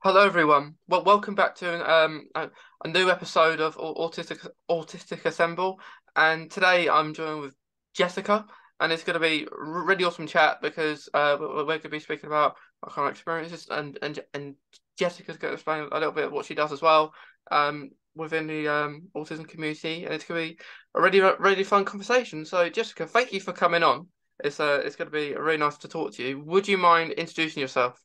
Hello, everyone. Well, welcome back to a new episode of Autistic Assemble. And today I'm joined with Jessica, and it's going to be a really awesome chat because we're going to be speaking about our kind of experiences, and Jessica's going to explain a little bit of what she does as well within the autism community, and it's going to be a really fun conversation. So, Jessica, thank you for coming on. It's going to be really nice to talk to you. Would you mind introducing yourself?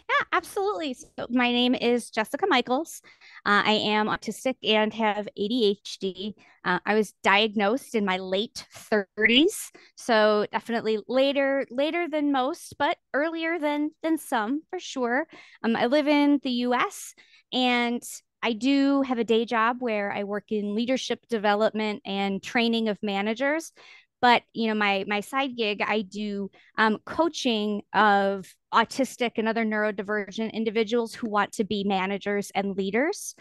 Yeah, absolutely. So my name is Jessica Michaels. I am autistic and have ADHD. I was diagnosed in my late 30s, so definitely later than most, but earlier than some for sure. I live in the US, and I do have a day job where I work in leadership development and training of managers. But my side gig, I do coaching of autistic and other neurodivergent individuals who want to be managers and leaders,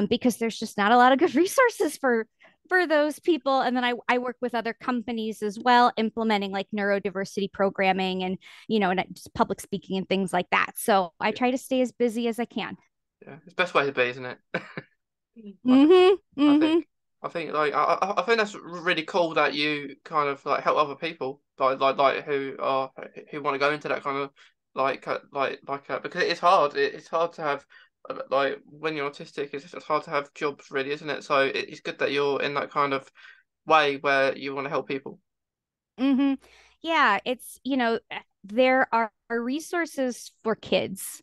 because there's just not a lot of good resources for those people. And then I work with other companies as well, implementing like neurodiversity programming and just public speaking and things like that. So I try to stay as busy as I can. Yeah, it's the best way to be, isn't it? I think, Mm-hmm. I Mm-hmm. think, I think that's really cool that you kind of like help other people, like who want to go into that kind of because it's hard. It's hard to have like when you're autistic, it's hard to have jobs, really, isn't it? So it's good that you're in that kind of way where you want to help people. Mm-hmm. Yeah, there are resources for kids,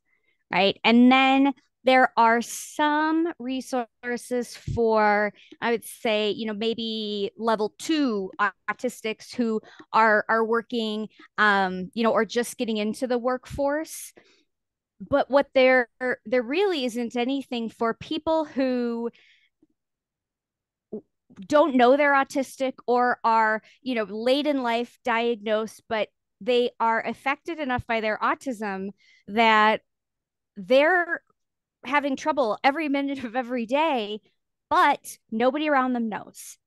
right? And then there are some resources for, I would say, maybe level two autistics who are working, or just getting into the workforce. But what there really isn't anything for people who don't know they're autistic or are, late in life diagnosed, but they are affected enough by their autism that they're having trouble every minute of every day, but nobody around them knows,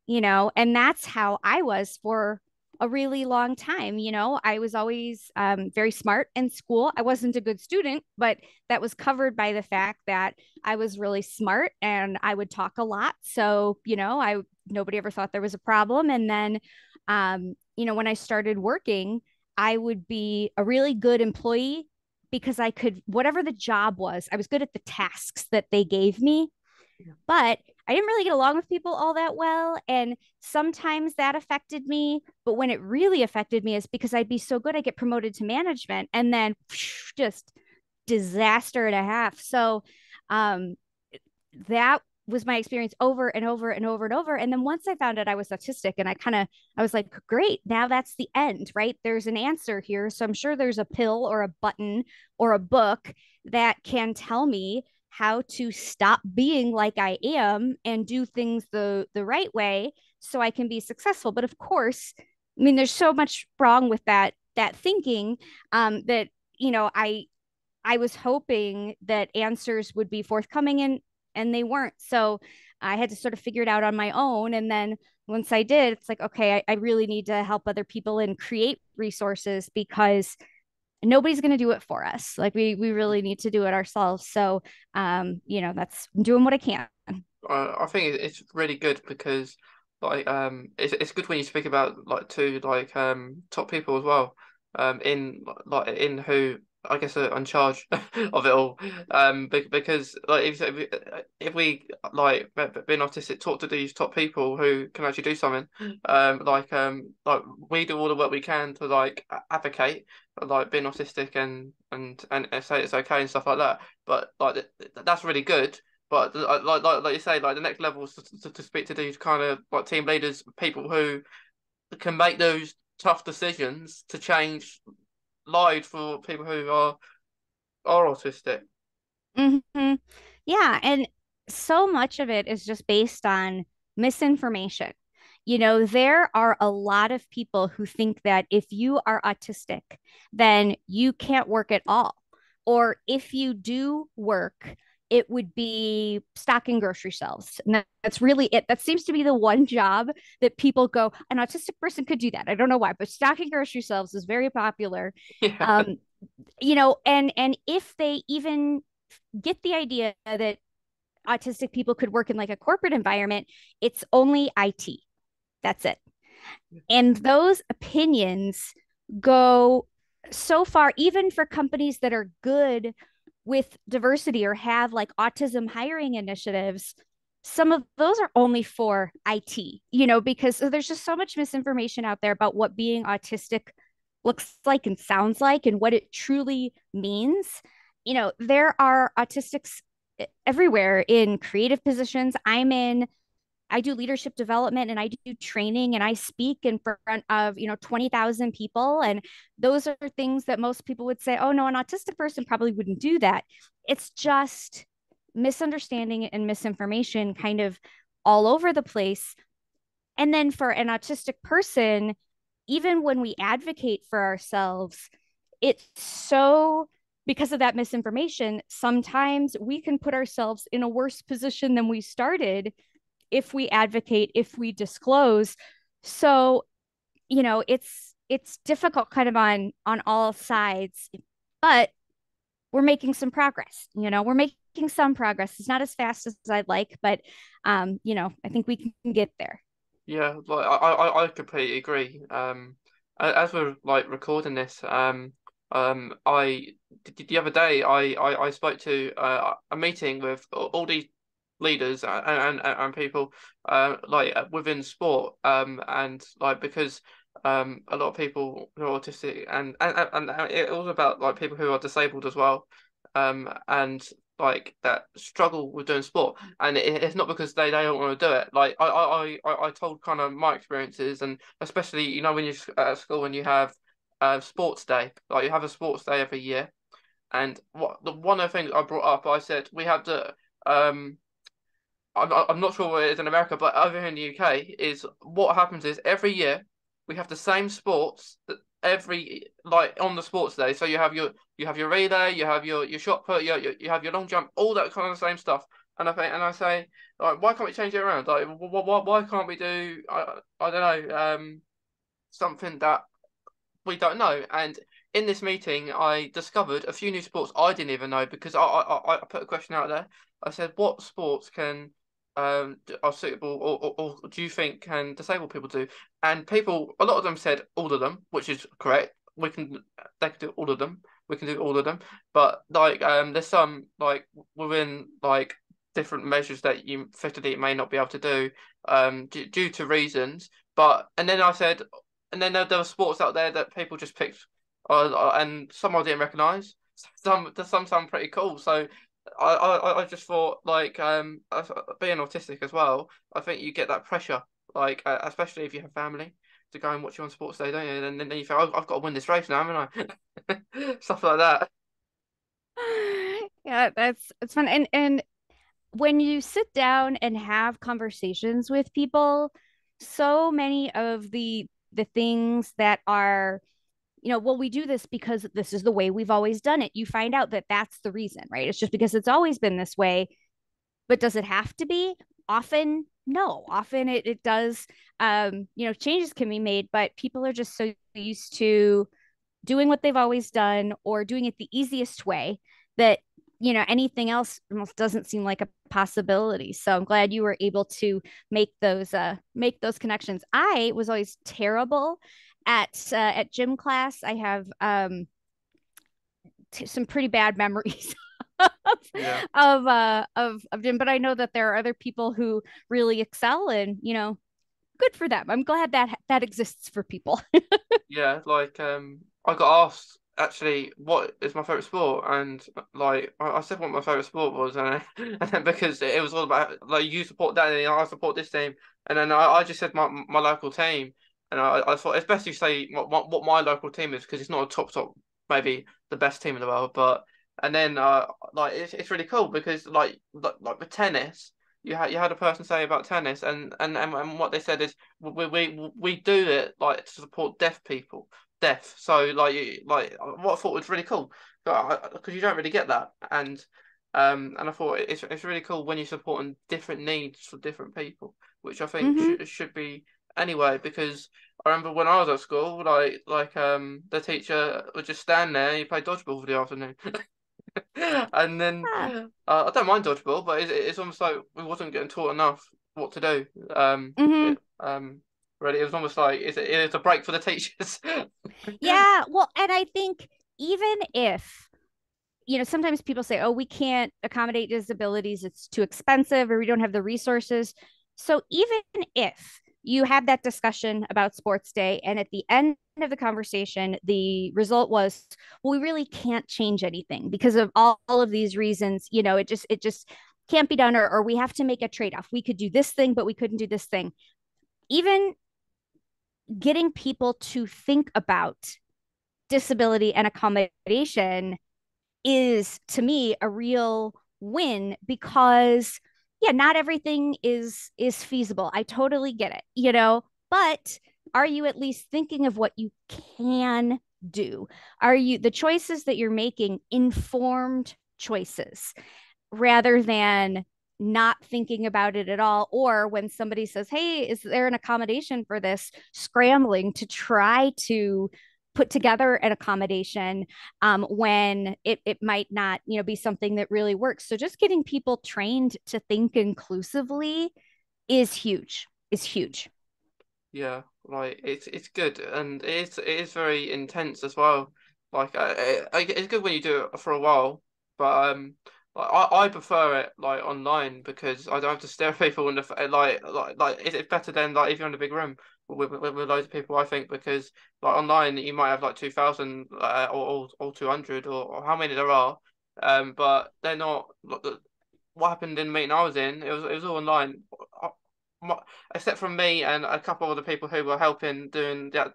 and that's how I was for a really long time. I was always very smart in school. I wasn't a good student, but that was covered by the fact that I was really smart and I would talk a lot. So, I nobody ever thought there was a problem. And then, when I started working, I would be a really good employee because I could, whatever the job was, I was good at the tasks that they gave me, but I didn't really get along with people all that well. And sometimes that affected me. But when it really affected me is because I'd be so good, I get promoted to management and then just disaster and a half. So um, that was my experience over and over and over and over. And then once I found out I was autistic, and I was like, great, now that's the end, right? There's an answer here. So I'm sure there's a pill or a button or a book that can tell me how to stop being like I am and do things the right way so I can be successful. But of course, I mean, there's so much wrong with that thinking, that I was hoping that answers would be forthcoming, and they weren't. So I had to sort of figure it out on my own. And then once I did, it's like, okay, I really need to help other people and create resources because nobody's going to do it for us. Like we really need to do it ourselves. So that's I'm doing what I can. I think it's really good because it's good when you speak about like two top people as well in who I guess are in charge of it all because like if we being autistic talk to these top people who can actually do something like we do all the work we can to like advocate like being autistic and say it's okay and stuff like that, but that's really good, but like you say, like the next level is to speak to these kind of like team leaders, people who can make those tough decisions to change lives for people who are autistic. Mm-hmm. Yeah, and so much of it is just based on misinformation. There are a lot of people who think that if you are autistic, then you can't work at all. Or if you do work, it would be stocking grocery shelves. And that's really it. That seems to be the one job that people go, an autistic person could do that. I don't know why, but stocking grocery shelves is very popular. Yeah. Um, and if they even get the idea that autistic people could work in like a corporate environment, it's only IT. That's it. And those opinions go so far, even for companies that are good with diversity or have like autism hiring initiatives. Some of those are only for IT, because there's just so much misinformation out there about what being autistic looks like and sounds like and what it truly means. There are autistics everywhere in creative positions. I do leadership development and I do training and I speak in front of, 20,000 people. And those are things that most people would say, oh, no, an autistic person probably wouldn't do that. It's just misunderstanding and misinformation kind of all over the place. And then for an autistic person, even when we advocate for ourselves, it's so because of that misinformation, sometimes we can put ourselves in a worse position than we started if we advocate, if we disclose. So, it's difficult kind of on all sides, but we're making some progress. We're making some progress. It's not as fast as I'd like, but I think we can get there. Yeah, like I completely agree. As we're like recording this, I the other day I spoke to a meeting with all these leaders and people like within sport and like because a lot of people who are autistic and it was about like people who are disabled as well and like that struggle with doing sport and it's not because they don't want to do it. Like I told kind of my experiences, and especially when you're at school and you have sports day, like you have a sports day every year, and one of the things I brought up, I said we have to I'm not sure what it is in America, but over here in the UK, is what happens is every year we have the same sports that every like on the sports day. So you have your relay, you have your shot put, you have your long jump, all that kind of same stuff. And I say, like, why can't we change it around? Like, why can't we do I don't know something that we don't know? And in this meeting, I discovered a few new sports I didn't even know because I put a question out there. I said, what sports can are suitable or do you think can disabled people do? And people, a lot of them said all of them, which is correct. They can do all of them. We can do all of them. But like, there's some like within like different measures that you physically may not be able to do, due to reasons. But and then I said, and then there were sports out there that people just picked, and some I didn't recognize. Some sound pretty cool. So I just thought like being autistic as well, I think you get that pressure, like especially if you have family to go and watch you on sports day, don't you? And then you think, I've got to win this race now, haven't I? Stuff like that. Yeah, that's it's fun. And when you sit down and have conversations with people, so many of the things that are, well, we do this because this is the way we've always done it. You find out that that's the reason, right? It's just because it's always been this way. But does it have to be? Often, no. Often it does. Changes can be made, but people are just so used to doing what they've always done or doing it the easiest way that anything else almost doesn't seem like a possibility. So I'm glad you were able to make those connections. I was always terrible at gym class. I have some pretty bad memories Yeah. of gym, but I know that there are other people who really excel, and good for them. I'm glad that exists for people. Yeah, like I got asked actually what is my favorite sport, and like I said what my favorite sport was, and and then because it was all about like you support that and I support this team, and then I just said my local team, and I thought it's best you say what my local team is because it's not a top maybe the best team in the world, but and then like it's really cool because like with tennis. You had a person say about tennis, and what they said is we do it like to support deaf people, deaf. So like what I thought was really cool because you don't really get that, and I thought it's really cool when you're supporting different needs for different people, which I think Hmm. should be anyway, because I remember when I was at school, the teacher would just stand there and you play dodgeball for the afternoon. And then Yeah. I don't mind dodgeball, but it's almost like we wasn't getting taught enough what to do. Hmm. Really, it was almost like it's a break for the teachers. Yeah. Well, and I think even if, sometimes people say, oh, we can't accommodate disabilities, it's too expensive, or we don't have the resources. So even if you had that discussion about sports day, and at the end of the conversation, the result was, well, we really can't change anything because of all of these reasons, it just can't be done, or we have to make a trade-off. We could do this thing, but we couldn't do this thing. Even getting people to think about disability and accommodation is to me a real win, because yeah, not everything is feasible. I totally get it, but are you at least thinking of what you can do? Are you the choices that you're making informed choices rather than not thinking about it at all? Or when somebody says, hey, is there an accommodation for this, scrambling to try to put together an accommodation, when it might not be something that really works. So just getting people trained to think inclusively is huge. Yeah, like it's good, and it is very intense as well. It's good when you do it for a while, but I prefer it like online because I don't have to stare at people in the like it's better than like if you're in a big room with loads of people. I think because like online you might have like 2,000 or 200 or how many there are, but they're not. What happened in the meeting I was in, it was all online. My, Except from me and a couple of other people who were helping doing the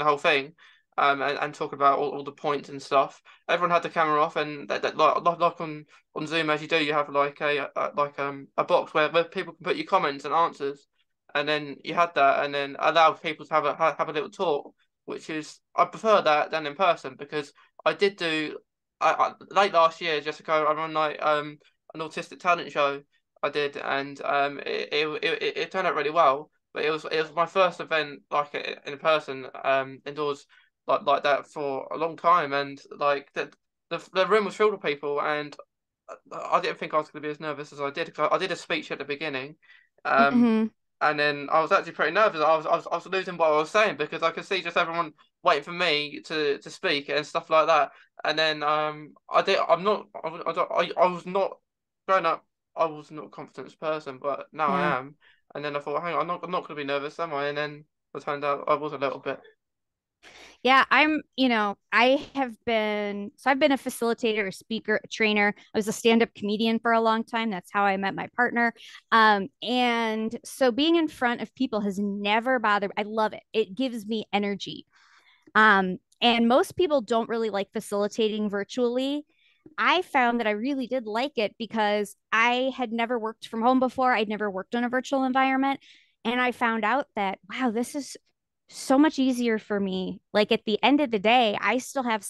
whole thing, and talking about all the points and stuff. Everyone had the camera off, and like on Zoom as you do, you have like a box where people can put your comments and answers, and then you had that, and then allowed people to have a little talk, which is I prefer that than in person because I did do late last year, Jessica. I run like an autistic talent show I did, and it turned out really well. But it was my first event like in person indoors like that for a long time, and like the room was filled with people, and I didn't think I was going to be as nervous as I did because I did a speech at the beginning, um, Mm-hmm. and then I was actually pretty nervous. I was losing what I was saying because I could see just everyone waiting for me to speak and stuff like that. And then I did. I was not growing up. I was not a confident person, but now Yeah. I am. And then I thought, hang on, I'm not going to be nervous, am I? And then it turned out I was a little bit. Yeah, I've been a facilitator, a speaker, a trainer. I was a stand-up comedian for a long time. That's how I met my partner. And so being in front of people has never bothered. I love it. It gives me energy. And most people don't really like facilitating virtually. I found that I really did like it because I had never worked from home before. I'd never worked in a virtual environment. And I found out that, wow, this is so much easier for me. Like at the end of the day, I still have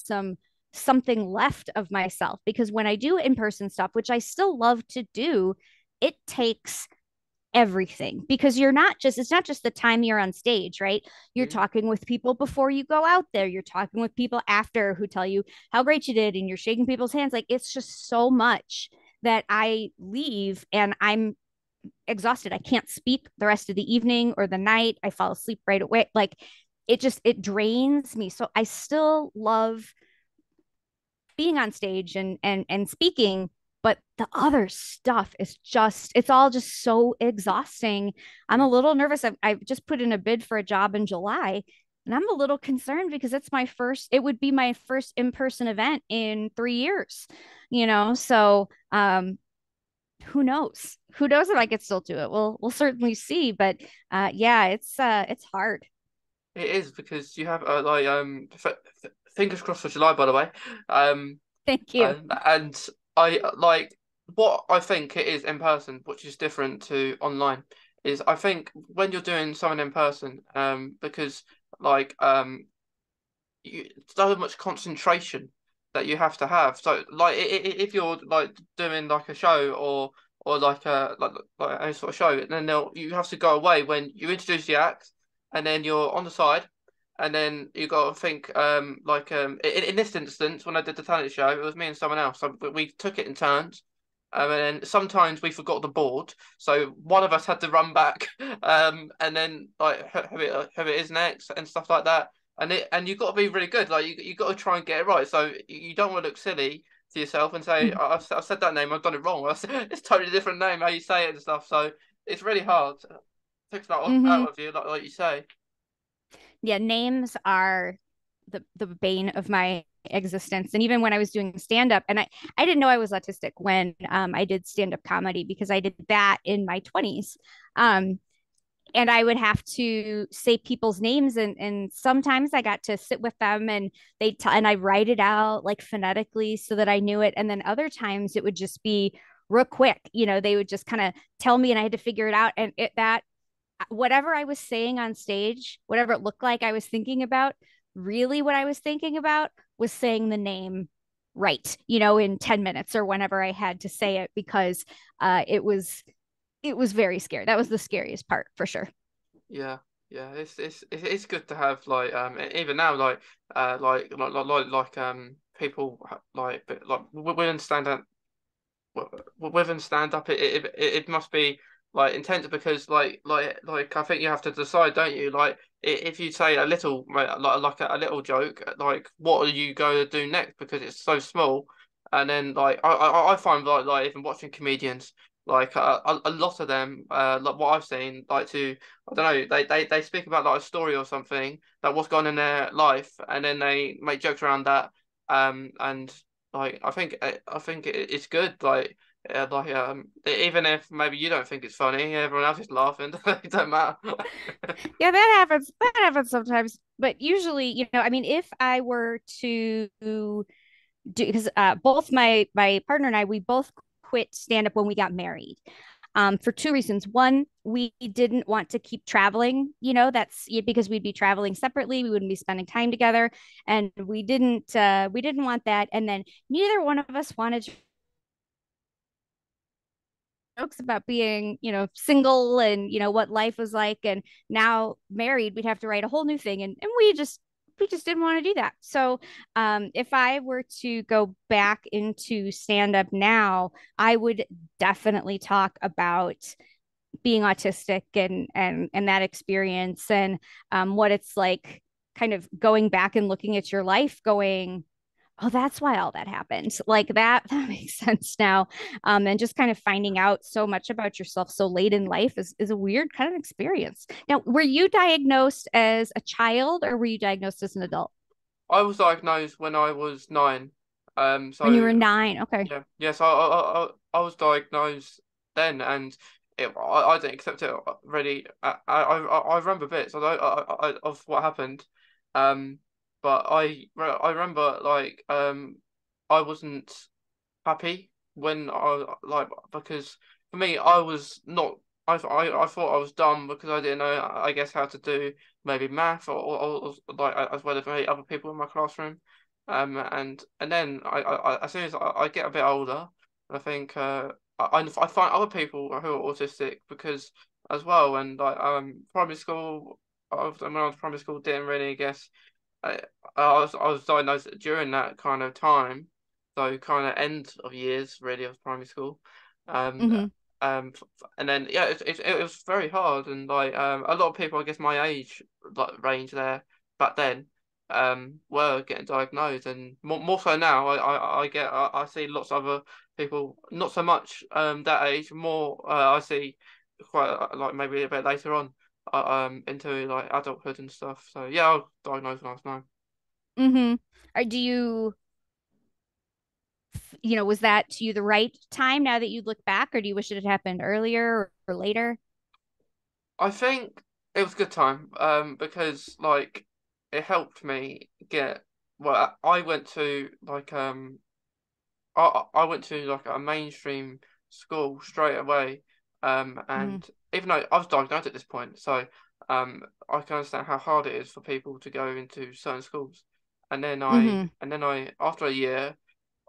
something left of myself, because when I do in-person stuff, which I still love to do, it takes everything, because it's not just the time you're on stage, right? You're Mm. talking with people before you go out there, you're talking with people after who tell you how great you did, and you're shaking people's hands. Like it's just so much that I leave and I'm exhausted. I can't speak the rest of the evening or the night. I fall asleep right away. Like it drains me. So I still love being on stage and speaking, but the other stuff is just, it's all just so exhausting. I'm a Mm. little nervous. I've just put in a bid for a job in July, and I'm a little concerned because it would be my first in-person event in 3 years, so who knows if I could still do it. We'll certainly see, but yeah, it's hard. It is because you have fingers crossed for July, by the way. Um, Thank you. and I like what I think it is in person, which is different to online, is I think when you're doing something in person, because like so much concentration that you have to have. So like if you're like doing like a show or like a like any sort of show, then you have to go away when you introduce the act. and then you're on the side, and then you got to think in this instance when I did the talent show, it was me and someone else. So we took it in turns. And then sometimes we forgot the board, so one of us had to run back, and then like who it is next and stuff like that. And you've got to be really good. Like you got to try and get it right. So you don't want to look silly to yourself and say, Mhm. I've said that name, I've done it wrong. It's a totally different name how you say it and stuff. So it's really hard. It takes that Mhm. out of you, like you say. Yeah, names are the bane of my existence. And even when I was doing stand up, and I didn't know I was autistic when I did stand up comedy because I did that in my 20s. Um, and I would have to say people's names, and sometimes I got to sit with them and and I write it out like phonetically so that I knew it. And then other times it would just be real quick, they would just kind of tell me and I had to figure it out. And that whatever I was saying on stage, whatever it looked like I was thinking about, really what I was thinking about was saying the name right, in 10 minutes or whenever I had to say it, because it was very scary. That was the scariest part for sure. Yeah, yeah. It's good to have even now people women stand up within stand up, it must be like intense because I think you have to decide, don't you? Like if you say a little a little joke, like what are you going to do next because it's so small, and then I find even watching comedians. A lot of them, like what I've seen, I don't know, they speak about like a story or something, like what's gone in their life, and then they make jokes around that. And I think it's good. Even if maybe you don't think it's funny, everyone else is laughing. It don't matter. Yeah, that happens. That happens sometimes. But usually, I mean, if I were to do, because both my partner and I, we both quit stand up when we got married. For two reasons. One, we didn't want to keep traveling. That's because we'd be traveling separately. We wouldn't be spending time together, and we didn't want that. And then neither one of us wanted jokes about being, single and, what life was like. And now married, we'd have to write a whole new thing. And we just didn't want to do that. So if I were to go back into stand up now, I would definitely talk about being autistic and that experience, and what it's like kind of going back and looking at your life going, oh, that's why all that happened. Like that makes sense now. And just kind of finding out so much about yourself so late in life is a weird kind of experience. Now, were you diagnosed as a child or were you diagnosed as an adult? I was diagnosed when I was 9. When you were So 9. Okay. yeah, yes, I was diagnosed then, and I didn't accept it really. I remember bits of what happened, um, but I remember I wasn't happy when because for me I was not I thought I was dumb because I didn't know, I guess, how to do maybe math or like as well as maybe other people in my classroom. And then as soon as I get a bit older, I think I find other people who are autistic because as well. And primary school, when I was primary school, didn't really, I guess, I, I was diagnosed during that kind of time, so kind of end of years really of primary school. Um, Mm-hmm. and then yeah, it was very hard, and a lot of people, I guess my age range there back then, were getting diagnosed, and more so now. I see lots of other people, not so much that age, more I see quite like maybe a bit later on into like adulthood and stuff. So yeah, I was diagnosed when I was 9. Mm-hmm. Or was that to you the right time now that you look back, or do you wish it had happened earlier or later? I think it was a good time because it helped me get, well, I went to I went to like a mainstream school straight away, Mm-hmm. and even though I was diagnosed at this point, so I can understand how hard it is for people to go into certain schools. Mm-hmm. And then I after a year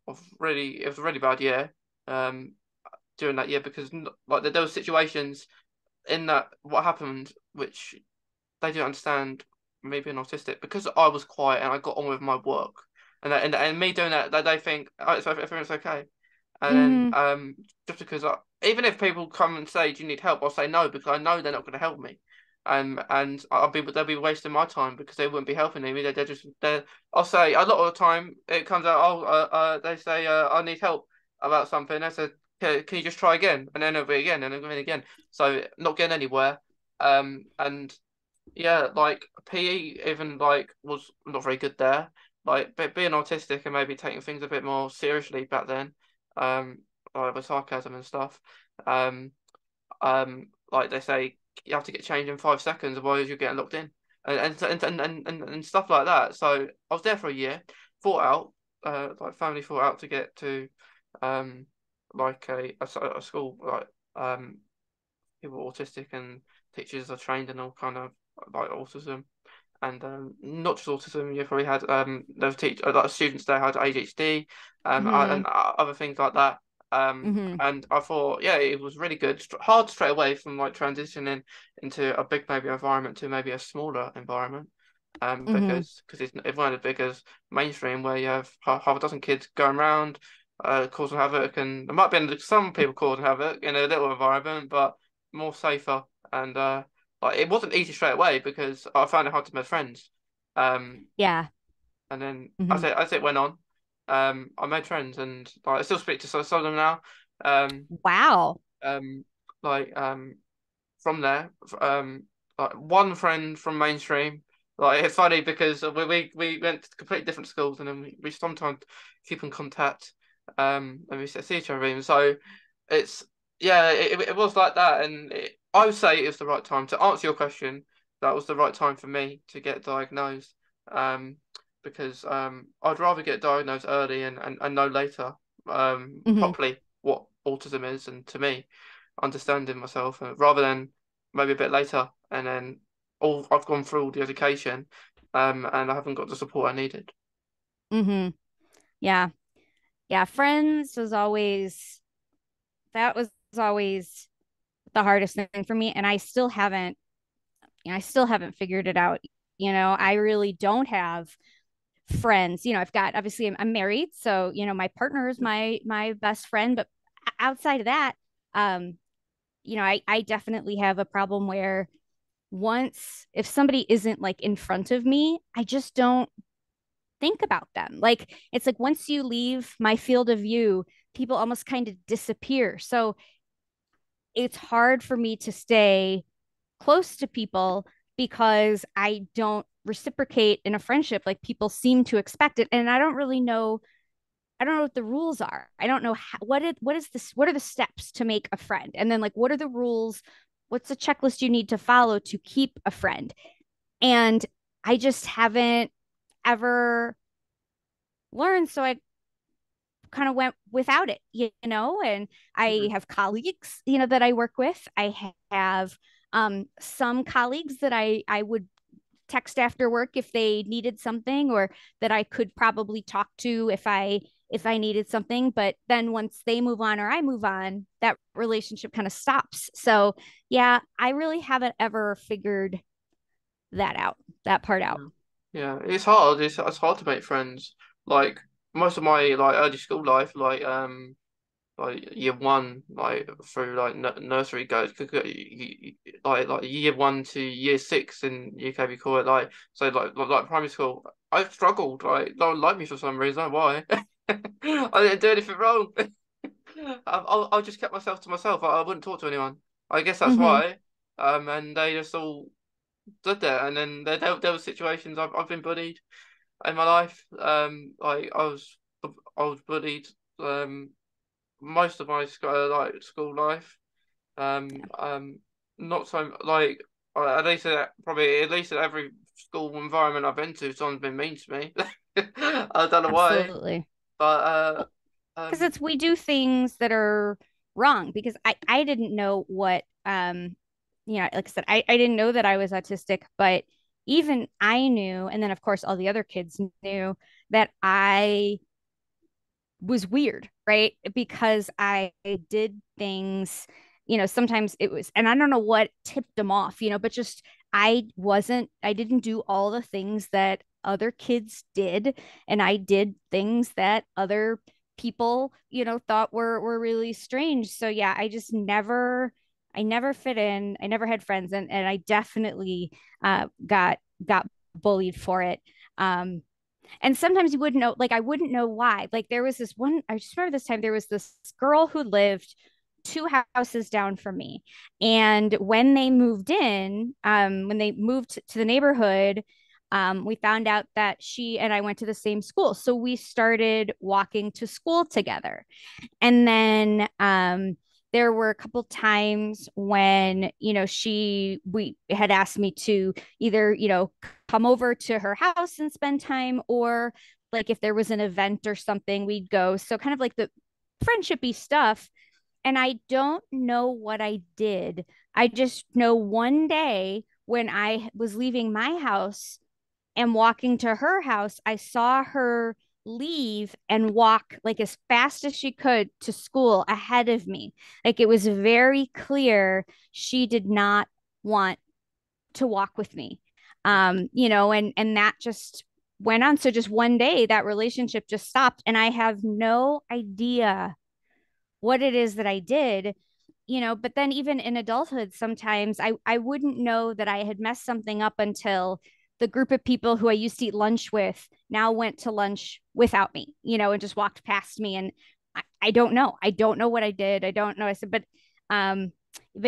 of really, it was a really bad year um during that year because there were situations in that what happened which they didn't understand me being autistic because I was quiet and I got on with my work, and me doing that, they think, oh, everything's okay. And then Mm-hmm. just because even if people come and say, "Do you need help?" I'll say no because I know they're not going to help me. And they'll be wasting my time because they wouldn't be helping me. I'll say a lot of the time it comes out. Oh, they say I need help about something. I said, can you just try again? And then it'll be again, and then again. So not getting anywhere. And yeah, like PE even like was not very good there. Like being autistic and maybe taking things a bit more seriously back then, um, like with sarcasm and stuff. Um, like they say, you have to get changed in 5 seconds, otherwise you're getting locked in, and stuff like that. So I was there for a year, fought out, like family fought out to get to, um, like a school like people autistic and teachers are trained in all kind of like autism and not just autism. You probably had there was a lot of students there had ADHD Mm-hmm. and other things like that. Mm-hmm. And I thought, yeah, it was really good. Hard straight away from like transitioning into a big maybe environment to maybe a smaller environment. Mm-hmm. Because it's not as big as mainstream where you have half a dozen kids going around causing havoc, and there might be some people causing havoc in a little environment, but more safer and like it wasn't easy straight away because I found it hard to make friends. Um, Yeah. and then Mm-hmm. as it went on, I made friends and like I still speak to some of them now. Um, Wow. um, like from there, like one friend from mainstream. Like it's funny because we went to completely different schools and then we sometimes keep in contact. And we see each other even. So it's yeah, it was like that, and I would say it was the right time to answer your question. That was the right time for me to get diagnosed, um, because I'd rather get diagnosed early and know later, Mm-hmm. properly what autism is, and to me, understanding myself, rather than maybe a bit later, and then all I've gone through all the education, and I haven't got the support I needed. Mm-hmm. Yeah. Yeah. Friends was always that was always the hardest thing for me. And I still haven't figured it out. I really don't have friends. I've got obviously I'm married, so my partner is my best friend, but outside of that, um, I definitely have a problem where once if somebody isn't like in front of me, I just don't think about them. Like it's like once you leave my field of view, people almost kind of disappear. So it's hard for me to stay close to people because I don't reciprocate in a friendship like people seem to expect it. And I don't know what the rules are. I don't know what is this, what are the steps to make a friend? And then like, what are the rules? What's the checklist you need to follow to keep a friend? And I just haven't ever learned. So I kind of went without it, and I Mhm. have colleagues, that I work with. I have some colleagues that I would text after work if they needed something or that I could probably talk to if I needed something. But then once they move on or I move on, that relationship kind of stops. So yeah, I really haven't ever figured that part out. Yeah, yeah, it's hard. It's hard to make friends. Like most of my like early school life, like year one, like through like nursery goes, like year one to year six in UK we call it like so like primary school. I struggled. Like no one liked me for some reason. Why? I didn't do anything wrong. I just kept myself to myself. I wouldn't talk to anyone. I guess that's Mm-hmm. why. And they just all stood there. And then there were situations I've been bullied in my life. Like I was bullied. Most of my like school life. Um, not so like at least probably at least at every school environment I've been to, someone's been mean to me. I don't know why, Absolutely. but Because um, it's we do things that are wrong because I didn't know what like I said, I didn't know that I was autistic, but even I knew, and then of course all the other kids knew that I was weird, right? Because I did things, sometimes it was, and I don't know what tipped them off, but just I didn't do all the things that other kids did, and I did things that other people, thought were really strange. So yeah, I never fit in. I never had friends, and I definitely got bullied for it. Um, and sometimes you wouldn't know, like I wouldn't know why. Like there was this one, I just remember this time there was this girl who lived two houses down from me. And when they moved to the neighborhood, we found out that she and I went to the same school. So we started walking to school together. And then there were a couple times when, we had asked me to either, come over to her house and spend time, or like if there was an event or something, we'd go. So kind of like the friendshipy stuff. And I don't know what I did. I just know one day when I was leaving my house and walking to her house, I saw her leave and walk like as fast as she could to school ahead of me. Like it was very clear she did not want to walk with me. And that just went on. So just one day that relationship just stopped, and I have no idea what it is that I did. But then even in adulthood, sometimes I wouldn't know that I had messed something up until the group of people who I used to eat lunch with now went to lunch without me, and just walked past me. And I don't know. I don't know what I did. I don't know. I said, but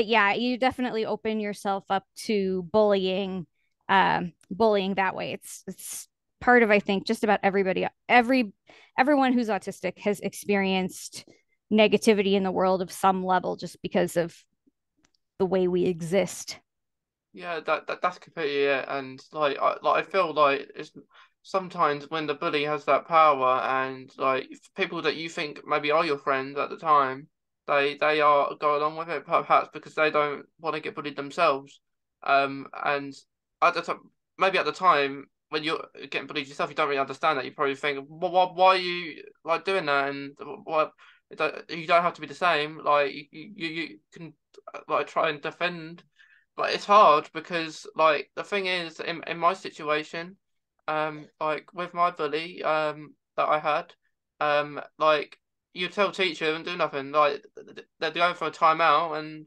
yeah, you definitely open yourself up to bullying that way. It's part of, I think, just about everyone who's autistic has experienced negativity in the world of some level just because of the way we exist. Yeah, that's completely it. And I feel like it's sometimes when the bully has that power, and like people that you think maybe are your friends at the time, they are go along with it perhaps because they don't want to get bullied themselves. And at the time, maybe at the time when you're getting bullied yourself, you don't really understand that. You probably think, well, why are you like doing that? And what you don't have to be the same. Like you can like try and defend, but it's hard because like the thing is in my situation, like with my bully that I had, like you tell teacher and do nothing, like they're going for a timeout, and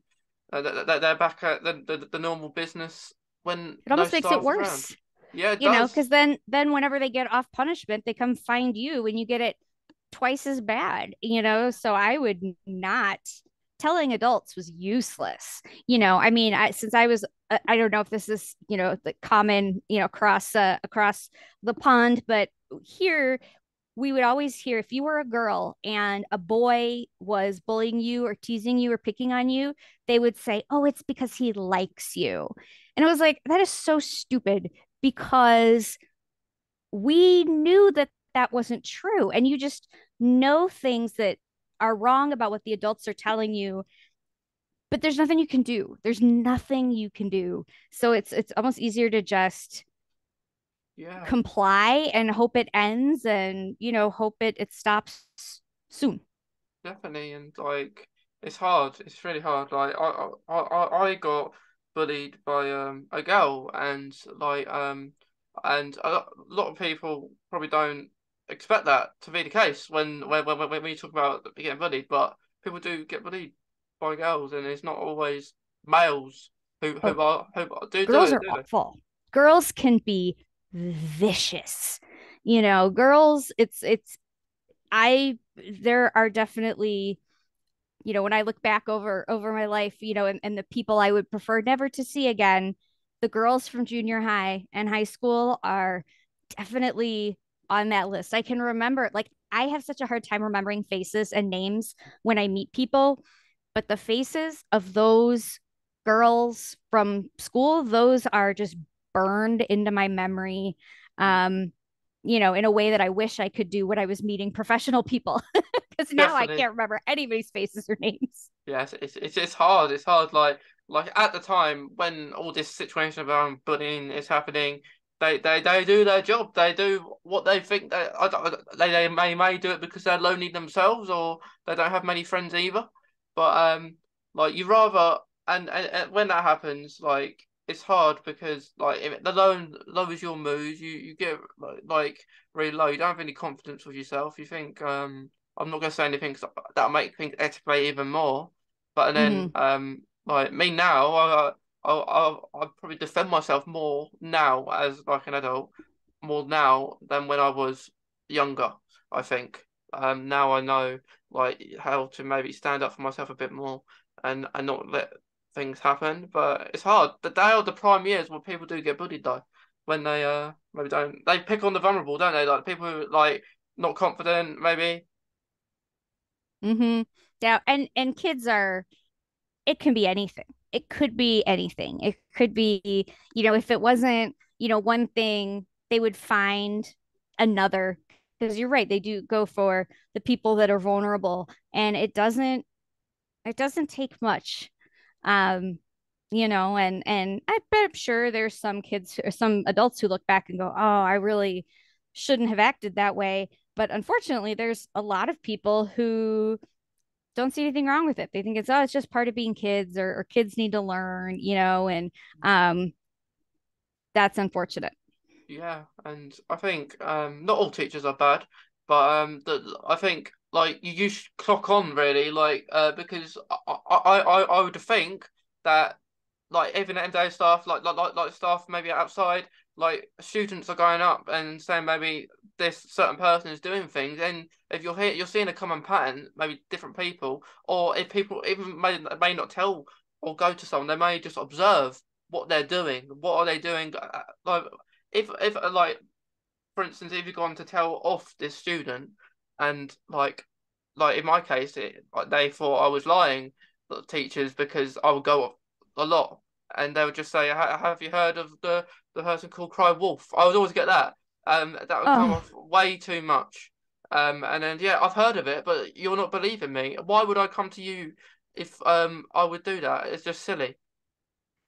they're back at the normal business when It no almost makes it staff is around. worse, Yeah, it does. because then whenever they get off punishment, they come find you and you get it twice as bad. So I would not, telling adults was useless. I mean, since I was, I don't know if this is, the common, across the pond, but here we would always hear, if you were a girl and a boy was bullying you or teasing you or picking on you, they would say, "Oh, it's because he likes you." And I was like, that is so stupid, because we knew that that wasn't true. And you just know things that are wrong about what the adults are telling you, but there's nothing you can do. There's nothing you can do. So it's almost easier to just Yeah. comply and hope it ends, and hope it stops soon. Definitely, and like it's hard. It's really hard. Like I got bullied by a girl, and and a lot of people probably don't expect that to be the case when you talk about getting bullied, but people do get bullied by girls, and it's not always males Oh, who do girls it, are do they? awful. Girls can be vicious. Girls, it's I there are definitely, when I look back over my life, and the people I would prefer never to see again, the girls from junior high and high school are definitely on that list. I can remember, like, I have such a hard time remembering faces and names when I meet people, but the faces of those girls from school, those are just burned into my memory. Um, in a way that I wish I could do when I was meeting professional people, because now I Definitely. can't remember anybody's faces or names. Yes, it's hard. It's hard. Like at the time when all this situation around bullying is happening, they do their job. They do what they think. They may do it because they're lonely themselves, or they don't have many friends either. But like you rather, and when that happens, like it's hard because like if the lowers your mood, you get like really low. You don't have any confidence with yourself. You think I'm not gonna say anything 'cause that'll make things escalate even more. But then Mm-hmm. like me now, I probably defend myself more now as like an adult, more now than when I was younger. I think now I know like how to maybe stand up for myself a bit more and not let things happen. But it's hard. They are the prime years where people do get bullied though. When they maybe don't they pick on the vulnerable, don't they? Like people who like not confident, maybe. Mm-hmm. Yeah, and kids are, it can be anything. It could be anything. It could be, if it wasn't, one thing, they would find another. Because you're right, they do go for the people that are vulnerable, and it doesn't take much. Um, and I bet I'm sure there's some kids or some adults who look back and go, "Oh, I really shouldn't have acted that way." But unfortunately, there's a lot of people who don't see anything wrong with it. They think it's just part of being kids, or kids need to learn, and um that's unfortunate. Yeah, and I think not all teachers are bad, but I think like you should clock on really like because I would think that like even at MDA staff like staff maybe outside like students are going up and saying maybe this certain person is doing things, and if you're here you're seeing a common pattern, maybe different people, or if people even may not tell or go to someone, they may just observe what they're doing. What are they doing? Like if like for instance, if you're going to tell off this student and like in my case, like they thought I was lying, the teachers, because I would go off a lot, and they would just say, "Have you heard of the person called Cry Wolf?" I would always get that. That would come Oh, off way too much. And then yeah, I've heard of it, but you're not believing me. Why would I come to you if I would do that? It's just silly.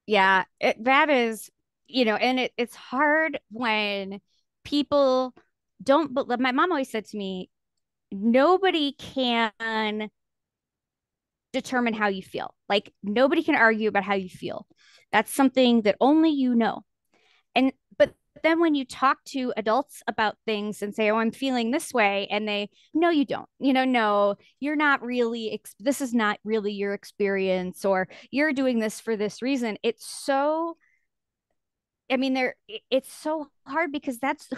yeah, that is, and it's hard when people don't, but my mom always said to me, nobody can determine how you feel. Like nobody can argue about how you feel. That's something that only you know. And but then when you talk to adults about things and say, "Oh, I'm feeling this way," and they, "No, you don't," "No, you're not really, this is not really your experience," or "You're doing this for this reason." It's so, I mean, it's so hard because that's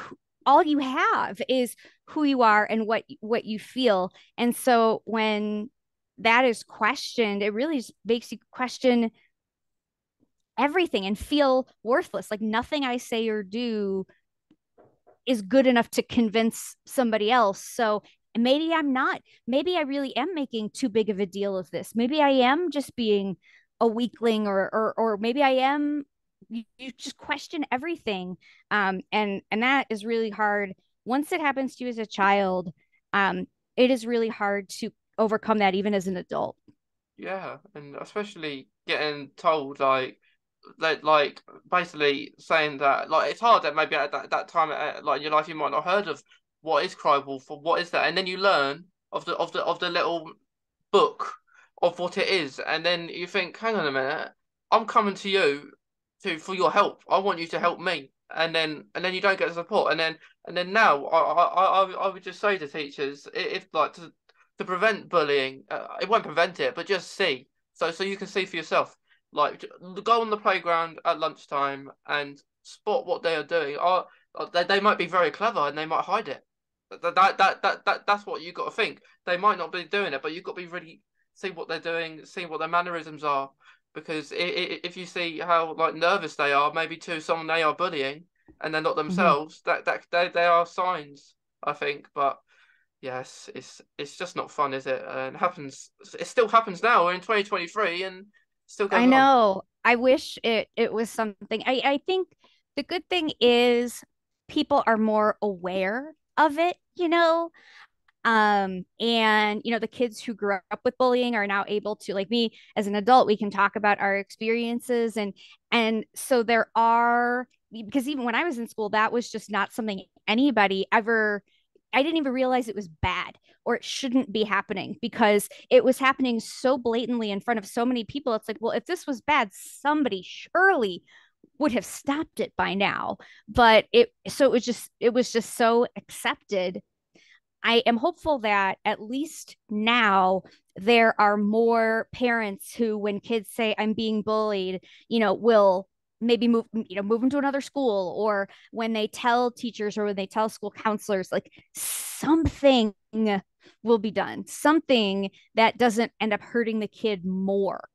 all you have is who you are and what you feel. And so when that is questioned, it really just makes you question everything and feel worthless. Like nothing I say or do is good enough to convince somebody else. So maybe I'm not. Maybe I really am making too big of a deal of this. Maybe I am just being a weakling, or maybe I am. You just question everything, and that is really hard. Once it happens to you as a child, it is really hard to overcome that even as an adult. Yeah, and especially getting told like basically saying that like it's hard that maybe at that time like in your life you might not heard of what is cry wolf or what is that, and then you learn of the little book of what it is, and then you think, hang on a minute, I'm coming to you to for your help. I want you to help me, and then you don't get the support, and then now I would just say to teachers if like to prevent bullying, it won't prevent it, but just see so you can see for yourself. Like go on the playground at lunchtime and spot what they are doing. Or they might be very clever and they might hide it. That's what you got to think. They might not be doing it, but you've got to be really see what they're doing, see what their mannerisms are. Because if you see how like nervous they are, maybe to someone they are bullying and they're not Mhm. themselves, that they are signs, I think. But yes, it's just not fun, is it? And it happens. It still happens now. We're in 2023 and it still I goes on. know. I wish it was something. I think the good thing is people are more aware of it, and the kids who grew up with bullying are now able to, like me as an adult, we can talk about our experiences, and so there are, because even when I was in school, that was just not something anybody ever, I didn't even realize it was bad or it shouldn't be happening because it was happening so blatantly in front of so many people. It's like, well, if this was bad, somebody surely would have stopped it by now. But it was just so accepted. I am hopeful that at least now there are more parents who, when kids say I'm being bullied, will maybe move them to another school, or when they tell teachers or when they tell school counselors, like something will be done, something that doesn't end up hurting the kid more.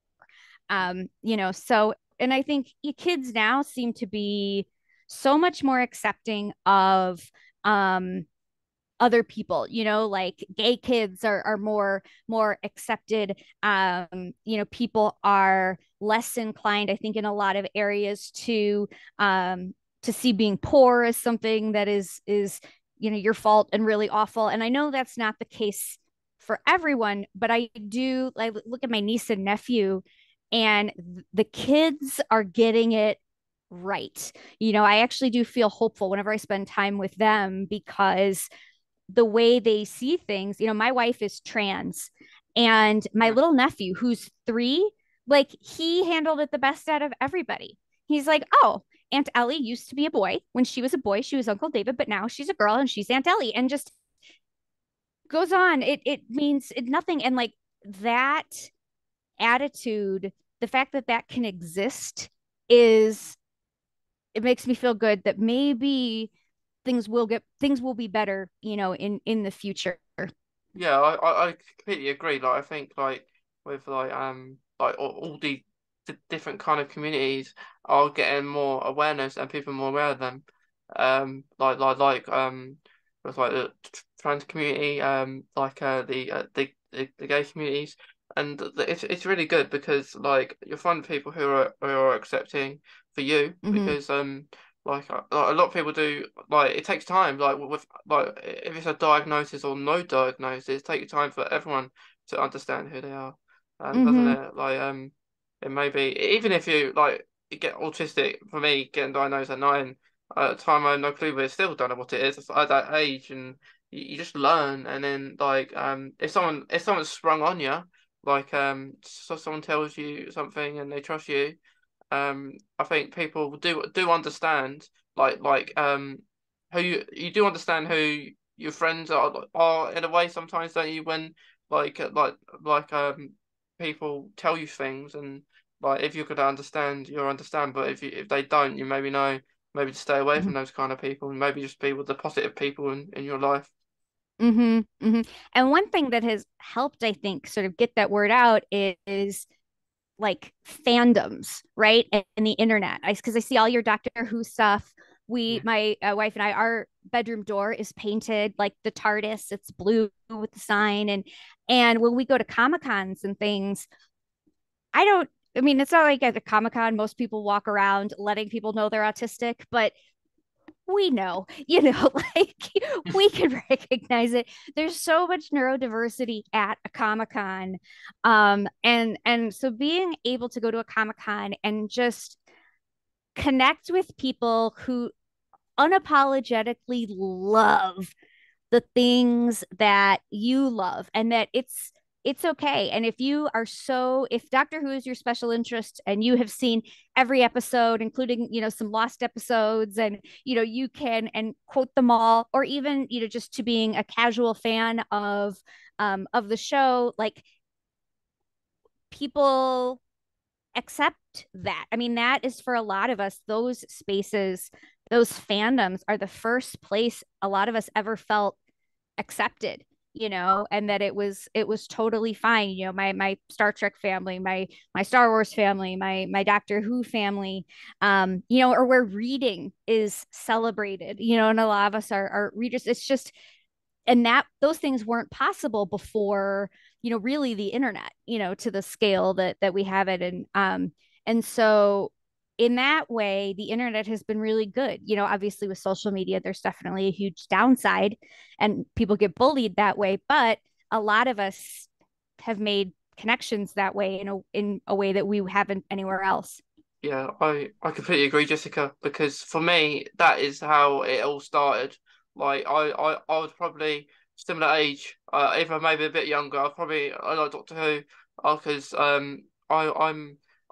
So, and I think kids now seem to be so much more accepting of um other people, like gay kids are more accepted. People are less inclined, I think, in a lot of areas to see being poor as something that is your fault and really awful. And I know that's not the case for everyone, but I look at my niece and nephew, and the kids are getting it right. I actually do feel hopeful whenever I spend time with them, because the way they see things. My wife is trans, and my little nephew, who's 3, like he handled it the best out of everybody. He's like, oh, Aunt Ellie used to be a boy. When she was a boy, she was Uncle David, but now she's a girl and she's Aunt Ellie, and just goes on. It means nothing. And like that attitude, the fact that that can exist, is it makes me feel good that maybe things will be better, in the future. Yeah, I completely agree. Like I think with all the different kind of communities are getting more awareness and people more aware of them. With like the trans community, the gay communities, and it's really good because like you'll find people who are accepting for you Mm-hmm. because like a lot of people do, like it takes time, like with like if it's a diagnosis or no diagnosis, it takes time for everyone to understand who they are, doesn't Mm-hmm. it? It may be, even if you get autistic. For me, getting diagnosed at 9, at the time I had no clue, but still don't know what it is at that age. And you just learn. And then if someone's sprung on you, so someone tells you something and they trust you, I think people do understand, who you do understand who your friends are in a way sometimes, don't you? When like uh, like like people tell you things, and like if you're gonna understand, you'll understand. But if they don't, you maybe know, maybe to stay away Mm-hmm. from those kind of people, and maybe just be with the positive people in your life. Mm-hmm. Mm-hmm. And one thing that has helped, I think, sort of get that word out is like fandoms, right? And the internet. Because I see all your Doctor Who stuff. Yeah. My wife and I, our bedroom door is painted like the TARDIS. It's blue with the sign, and when we go to Comic Cons and things, I don't. I mean, it's not like at a Comic Con, most people walk around letting people know they're autistic, but we know, like we can recognize it. There's so much neurodiversity at a Comic Con. And so being able to go to a Comic Con and just connect with people who unapologetically love the things that you love, and that it's okay. And if Doctor Who is your special interest and you have seen every episode, including, some lost episodes, and, you can and quote them all, or even, just to being a casual fan of the show, like people accept that. I mean, that is for a lot of us, those spaces, those fandoms are the first place a lot of us ever felt accepted, and that it was totally fine. My Star Trek family, my Star Wars family, my Doctor Who family, or where reading is celebrated, and a lot of us are readers. It's just, and that those things weren't possible before, really the internet, to the scale that we have it. And so in that way, the internet has been really good. Obviously with social media, there's definitely a huge downside, and people get bullied that way, but a lot of us have made connections that way in a way that we haven't anywhere else. Yeah, I completely agree, Jessica, because for me, that is how it all started. I was probably similar age, even maybe a bit younger. I like Doctor Who, because I'm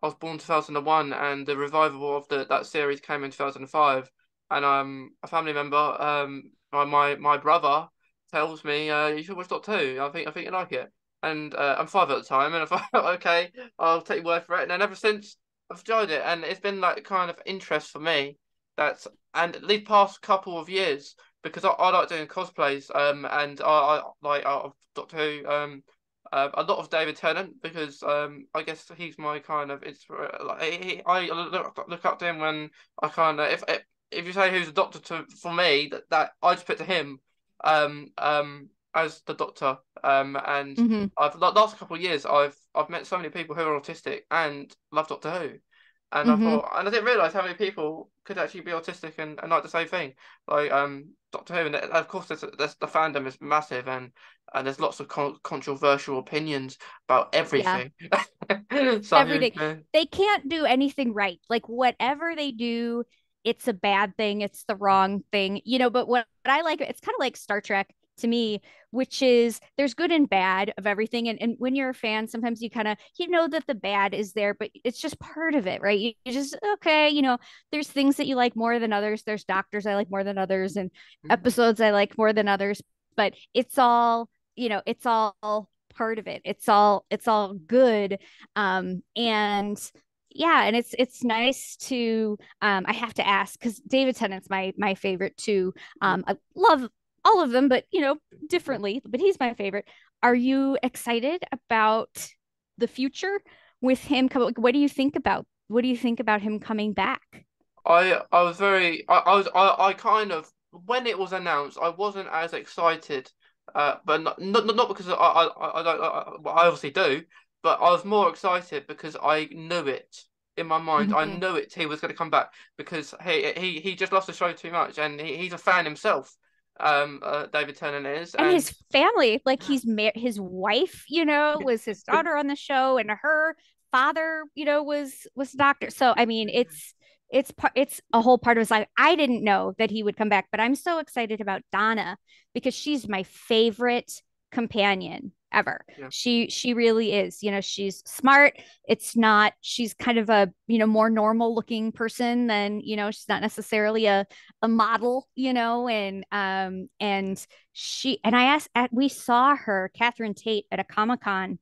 I was born 2001, and the revival of the that series came in 2005. And a family member, my brother tells me, you should watch Doctor Who. I think you like it. And I'm 5 at the time, and I thought, okay, I'll take your word for it. And then ever since I've enjoyed it, and it's been like kind of interest for me. That's and these past couple of years, because I like doing cosplays, and I like of Doctor Who, a lot of David Tennant, because I guess he's my kind of like I look up to him when I kind of if you say who's the Doctor for me, that I just put to him as the Doctor, and Hmm. I've last couple of years I've met so many people who are autistic and love Doctor Who. And I Hmm. thought, and I didn't realize how many people could actually be autistic and like the same thing, like Doctor Who, and of course there's the fandom is massive, and there's lots of controversial opinions about Yeah. everything. So Everything. They can't do anything right. Like whatever they do, it's a bad thing. It's the wrong thing. But what I like, it's kind of like Star Trek to me, which is there's good and bad of everything. And when you're a fan, sometimes you kind of you know that the bad is there, but it's just part of it, right? You just okay, there's things that you like more than others. There's doctors I like more than others, and episodes I like more than others. But it's all part of it. It's all good. And yeah, and it's nice to I have to ask because David Tennant's my favorite too. I love all of them, but differently, but he's my favorite. Are you excited about the future with him coming? What do you think about him coming back? I was very I kind of when it was announced I wasn't as excited, but not because I don't well, I obviously do, but I was more excited because I knew it in my mind. I Mhm. knew it he was going to come back because he just loves the show too much, and he's a fan himself. David Tennant is, And and his family, like his wife, was his daughter on the show, and her father, was a doctor. So I mean, it's a whole part of his life. I didn't know that he would come back, but I'm so excited about Donna because she's my favorite companion ever. yeah, She really is. She's smart. It's not she's kind of a, more normal looking person than, she's not necessarily a model, and I asked we saw her, Catherine Tate, at a Comic-Con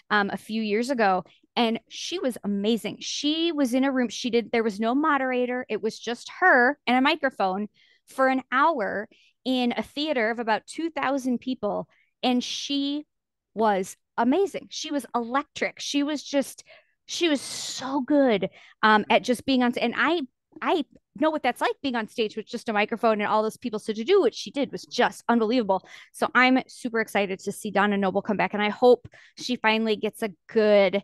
a few years ago, and she was amazing. She was in a room. There was no moderator. It was just her and a microphone for an hour in a theater of about 2,000 people. And she was amazing. She was electric. She was so good at just being on. And I know what that's like being on stage with just a microphone and all those people. So to do what she did was just unbelievable. So I'm super excited to see Donna Noble come back, and I hope she finally gets a good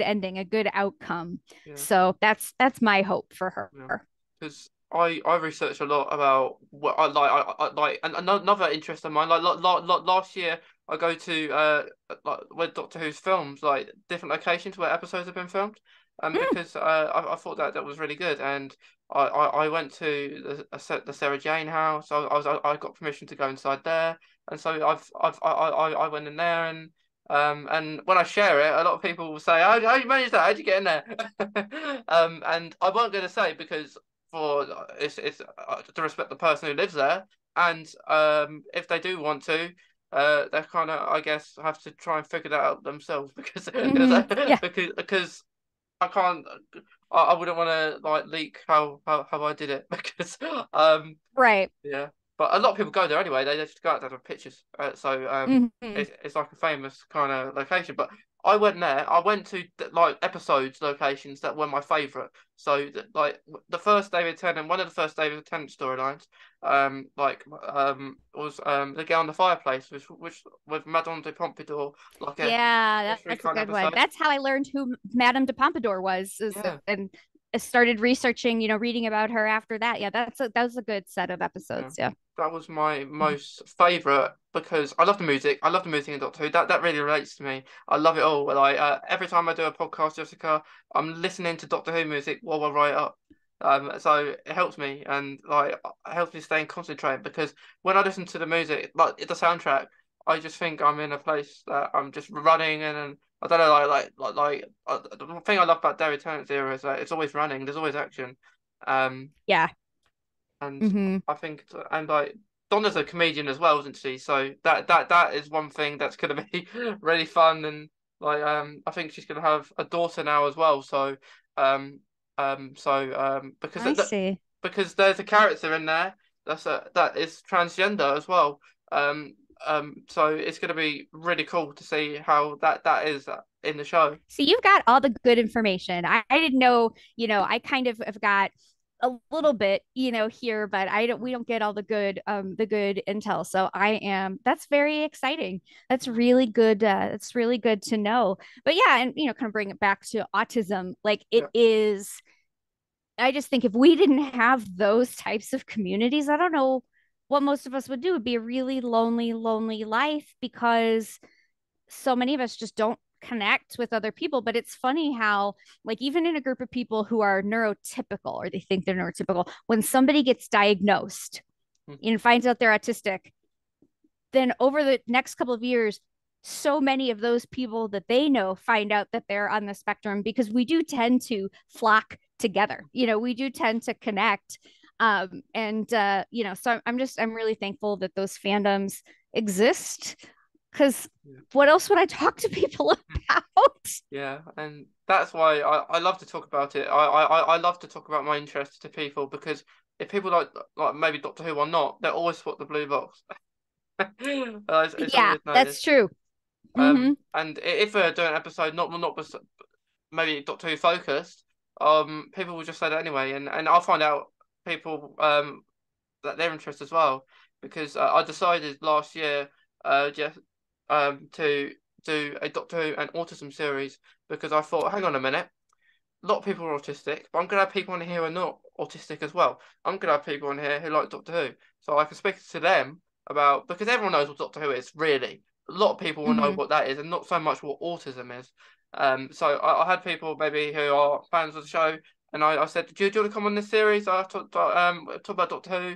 ending, a good outcome. yeah. So that's my hope for Yeah, her. because I researched a lot about what I like, and another interest of mine. Last year, I go to like with Doctor Who's films, like different locations where episodes have been filmed, Mm, because I thought that was really good, and I went to the Sarah Jane house. I got permission to go inside there, and so I went in there, and when I share it, a lot of people will say, how you manage that? How'd you get in there?" And I wasn't going to say because for it's to respect the person who lives there, and if they do want to, they kind of I guess have to try and figure that out themselves because hmm. Yeah. because I can't I wouldn't want to like leak how I did it because um Right. yeah, but a lot of people go there anyway. They just go out there for pictures. So Hmm. it's like a famous kind of location. But I went there. I went to like episodes locations that were my favorite. So like the first David Tennant, one of the first David Tennant storylines, was the Girl on the Fireplace, which with Madame de Pompadour, like a Yeah, history that's a kind of good one. episode. That's how I learned who Madame de Pompadour was, Yeah. and I started researching, reading about her after that. Yeah, that was a good set of Yeah, episodes. Yeah. that was my most favorite because I love the music. I love the music in Doctor Who. That really relates to me. I love it all. Like every time I do a podcast, Jessica, I'm listening to Doctor Who music while I write up. So it helps me and like it helps me stay concentrated because when I listen to the music, like the soundtrack, I just think I'm in a place that I'm just running and I don't know, the thing I love about David Tennant's era is that it's always running, there's always action. Um, Yeah. and Mm-hmm. I think, and like Donna's a comedian as well, isn't she? So that is one thing that's gonna be really fun, and I think she's gonna have a daughter now as well. So um I see. because there's a character in there that is transgender as well. Um so it's gonna be really cool to see how that is in the show. See, you've got all the good information. I didn't know, I kind of have got a little bit, here, but we don't get all the good intel. So that's very exciting. That's really good to know. But yeah, and kind of bring it back to autism. Like it Yeah, is, I just think if we didn't have those types of communities, I don't know what most of us would do. It would be a really lonely, lonely life because so many of us just don't connect with other people. But it's funny how, like, even in a group of people who are neurotypical or they think they're neurotypical, when somebody gets diagnosed and finds out they're autistic, then over the next couple of years, so many of those people that they know find out that they're on the spectrum because we do tend to flock together. We do tend to connect. So I'm really thankful that those fandoms exist because yeah. what else would I talk to people about? Yeah, and that's why I love to talk about it. I love to talk about my interests to people because if people like maybe Doctor Who or not, they'll always spot the blue box. It's Yeah, always that's noticed. true. Mm-hmm. And if we're doing an episode not maybe Doctor Who focused, people will just say that anyway, and I'll find out people that they're interested as well because I decided last year just to do a Doctor Who and autism series because I thought, hang on a minute, a lot of people are autistic, but I'm gonna have people on here who are not autistic as well. I'm gonna have people on here who like Doctor Who, so I can speak to them about because everyone knows what Doctor Who is really. A lot of people will know Mm-hmm. what that is, and not so much what autism is. So I had people maybe who are fans of the show, and I said, do you want to come on this series? I talk about Doctor Who,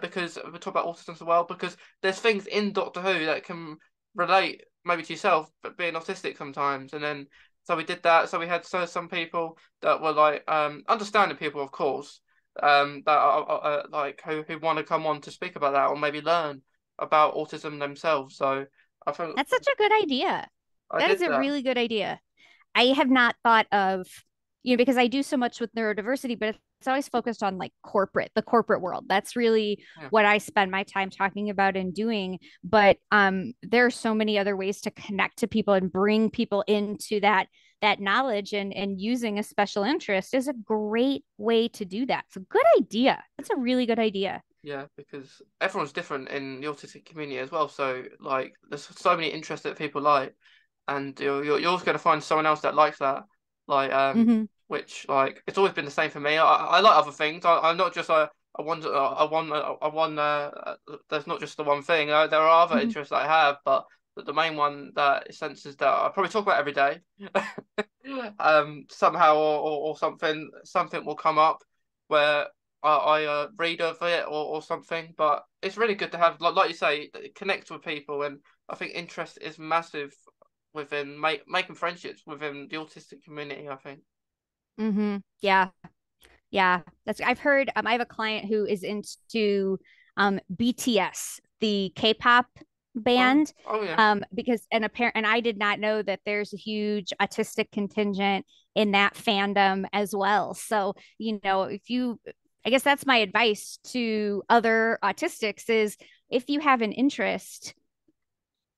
because we talk about autism as well, because there's things in Doctor Who that can relate maybe to yourself, but being autistic sometimes, and then so we did that. So we had some people that were like understanding people, of course, that are like who want to come on to speak about that or maybe learn about autism themselves. So I think That's such a good idea. I That did is a that. really good idea. I have not thought of, because I do so much with neurodiversity, but it's always focused on like the corporate world. That's really Yeah, what I spend my time talking about and doing. But there are so many other ways to connect to people and bring people into that knowledge, and using a special interest is a great way to do that. It's a good idea. That's a really good idea. yeah, because everyone's different in the autistic community as well. So like, there's so many interests that people like, and you're always going to find someone else that likes that. Like Mm-hmm. which like it's always been the same for me. I like other things. I'm not just a one. There's not just the one thing. There are other Mm-hmm. interests that I have, but the main one that senses that I probably talk about every day. Somehow or something will come up where I read of it or something. But it's really good to have like you say connect with people, and I think interest is massive within making friendships within the autistic community, I think. Mm-hmm. Yeah. Yeah, that's I've heard. I have a client who is into BTS, the K-pop Oh, band, oh yeah. because and I did not know that there's a huge autistic contingent in that fandom as well. So, I guess that's my advice to other autistics is if you have an interest,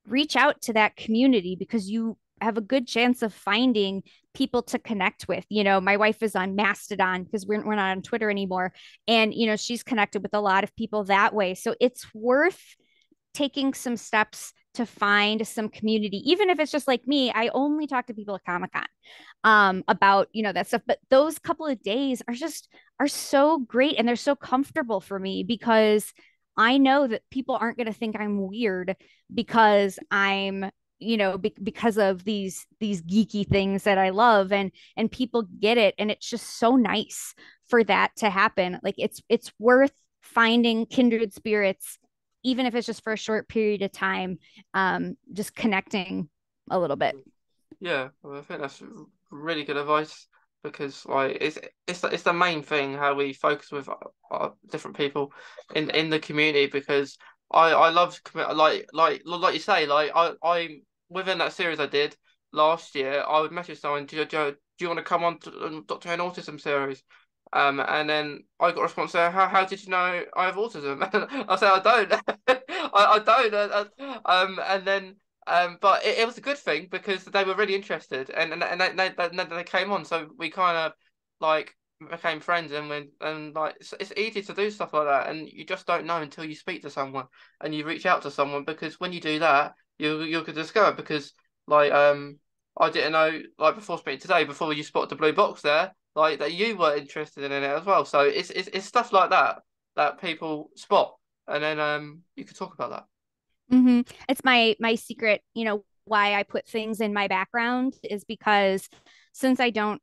reach out to that community because you have a good chance of finding people to connect with. My wife is on Mastodon because we're not on Twitter anymore. And, she's connected with a lot of people that way. So it's worth taking some steps to find some community, even if it's just like me. I only talk to people at Comic-Con about, that stuff. But those couple of days are so great and they're so comfortable for me because I know that people aren't going to think I'm weird because I'm because of these geeky things that I love, and people get it, and it's just so nice for that to happen. Like it's worth finding kindred spirits even if it's just for a short period of time, just connecting a little bit. Yeah, well, I think that's really good advice because like it's the main thing how we focus with different people in the community because I love like you say I within that series I did last year I would message someone do you want to come on to Doctor Who Autism series and then I got a response saying how did you know I have autism I said I don't I don't and then but it was a good thing because they were really interested, and they came on, so we kind of like became friends, and when and like it's easy to do stuff like that, and you just don't know until you speak to someone and you reach out to someone because when you do that, you could discover because like I didn't know like before speaking today before you spotted the blue box there like that you were interested in it as well, so it's stuff like that that people spot, and then you could talk about that. It's my secret, why I put things in my background is because since I don't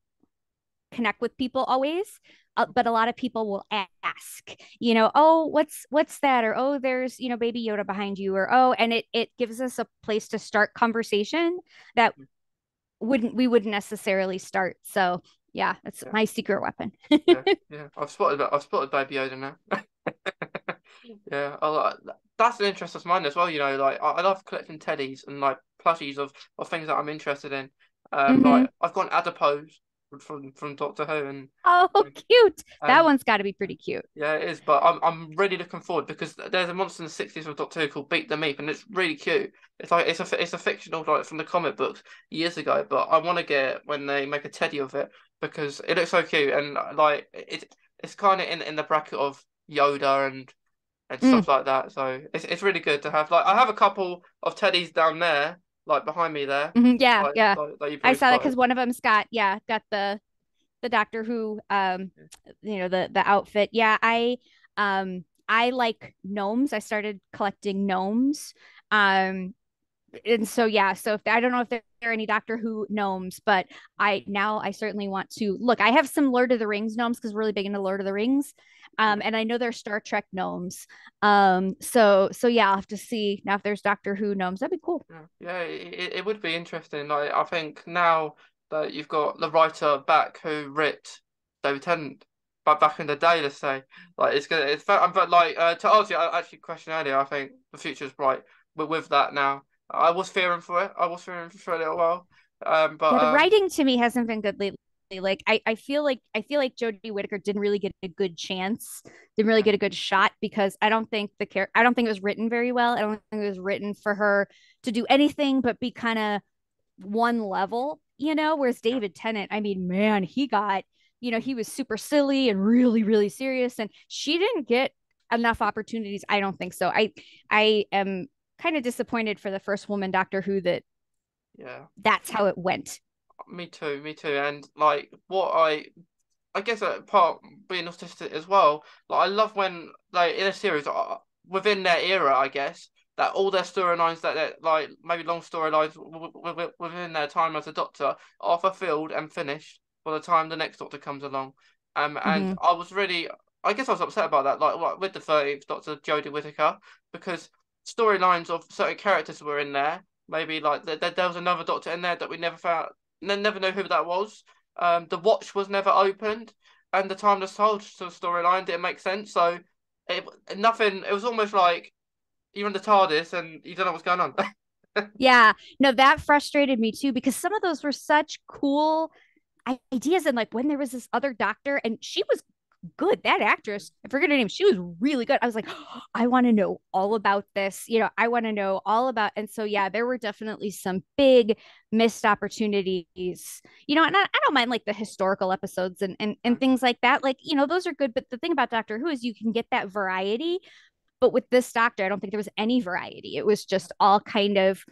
connect with people always, but a lot of people will ask, oh, what's that, or oh, there's Baby Yoda behind you, or oh, and it gives us a place to start conversation that we wouldn't necessarily start. So yeah, that's Yeah. my secret weapon. Yeah, yeah. I've spotted Baby Yoda now. Yeah, that's an interest of mine as well. You know, like I love collecting teddies and like plushies of things that I'm interested in. Hmm. Like I've got an adipose from Doctor Who, Oh, cute. That and one's got to be pretty cute. yeah, it is. But I'm really looking forward because there's a monster in the '60s of Doctor Who called Beat the Meep, and it's really cute. It's like it's a fictional like from the comic books years ago, but I want to get it when they make a teddy of it because it looks so cute and like it's kind of in the bracket of Yoda and Mm. stuff like that. So it's really good to have. Like I have a couple of teddies down there, like behind me there, Mhm. Yeah, yeah. like you I probably saw that spotted. because one of them's got the Doctor Who the outfit. Yeah, I like gnomes. I started collecting gnomes. And so yeah, so if I don't know if there are any Doctor Who gnomes, but I certainly want to look. I have some Lord of the Rings gnomes because we're really big into Lord of the Rings. Yeah, And I know there's Star Trek gnomes. So yeah, I'll have to see now if there's Doctor Who gnomes. That'd be cool. yeah, yeah. It would be interesting. Like I think now that you've got the writer back who writ David Tennant, but back in the day, let's say, like it's gonna. It's but like to answer your actually question earlier, I think the future's bright. But with that now, I was fearing for it. I was fearing for a little while. But Yeah, the writing to me hasn't been good lately. Like I feel like Jodie Whittaker didn't really get a good chance, didn't really yeah, get a good shot because I don't think it was written very well. I don't think it was written for her to do anything but be kind of one level, whereas yeah, David Tennant, I mean, man, he was super silly and really, really serious, and she didn't get enough opportunities. I don't think so. I am kind of disappointed for the first woman Doctor Who that yeah. that's how it went. Me too, me too. And like what I guess part being autistic as well. Like I love when like in a series within their era, I guess that all their storylines that they're like maybe long storylines within their time as a doctor are fulfilled and finished by the time the next doctor comes along. And Mm-hmm. I was really, I guess I was upset about that. Like with the 13th Doctor, Jodie Whittaker, because storylines of certain characters were in there. Maybe like there was another doctor in there that we never found, never know who that was. The watch was never opened, and the timeless told storyline didn't make sense. So it nothing. It was almost like you're in the TARDIS and you don't know what's going on. Yeah, no, that frustrated me too because some of those were such cool ideas. And like when there was this other doctor, and she was good, that actress, I forget her name, she was really good. I was like, oh, I want to know all about this. I want to know all about. And so, yeah, there were definitely some big missed opportunities. And I don't mind like the historical episodes and things like that. Like, those are good. But the thing about Doctor Who is you can get that variety. But with this doctor, I don't think there was any variety. It was just all kind of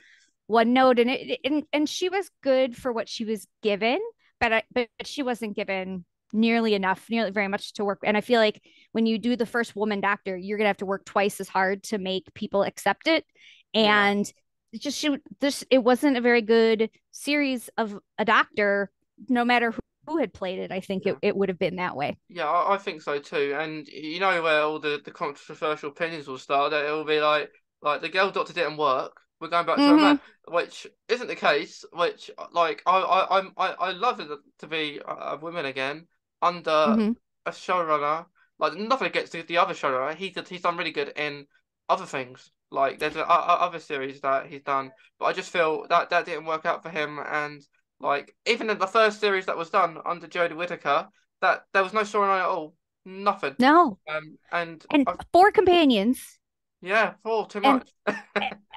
one note, and and she was good for what she was given, but she wasn't given nearly very much to work. And I feel like when you do the first woman doctor, you're gonna have to work twice as hard to make people accept it. Yeah, And it wasn't a very good series of a doctor, no matter who had played it, I think Yeah. it would have been that way. Yeah, I think so too. And you know where all the controversial opinions will start, that it will be like the girl doctor didn't work. We're going back to a man, Mm-hmm. which isn't the case. Which like I love it to be a woman again under Mm-hmm. a showrunner. Like nothing against the other showrunner. He's done really good in other things. Like there's other series that he's done, but I just feel that that didn't work out for him. And like even in the first series that was done under Jodie Whittaker, that there was no storyline at all, nothing. No. And And four companions. yeah, four too And much.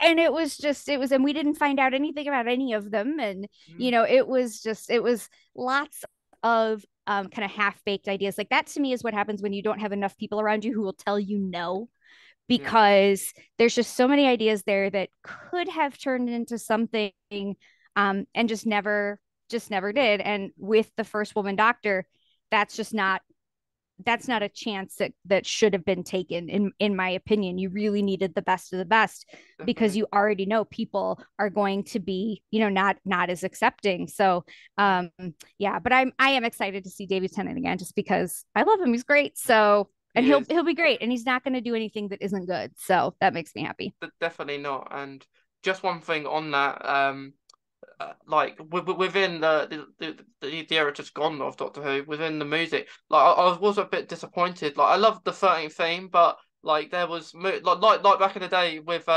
and it was just it was and we didn't find out anything about any of them. And Mm, it was lots of kind of half-baked ideas. Like that to me is what happens when you don't have enough people around you who will tell you no, yeah, because there's just so many ideas there that could have turned into something, and just never yeah, did. And with the first woman doctor, that's just not that's not a chance that should have been taken. In my opinion, you really needed the best of the best, because definitely. you already know people are going to be, not as accepting. So Yeah, yeah, but I am excited to see David Tennant again, just because I love him. He's great. So, and he is. he'll be great, and he's not going to do anything that isn't good, so that makes me happy. Definitely not. And just one thing on that, like within the era just gone of Doctor Who, within the music, like I was a bit disappointed. Like I loved the 13th theme, but like there was like back in the day with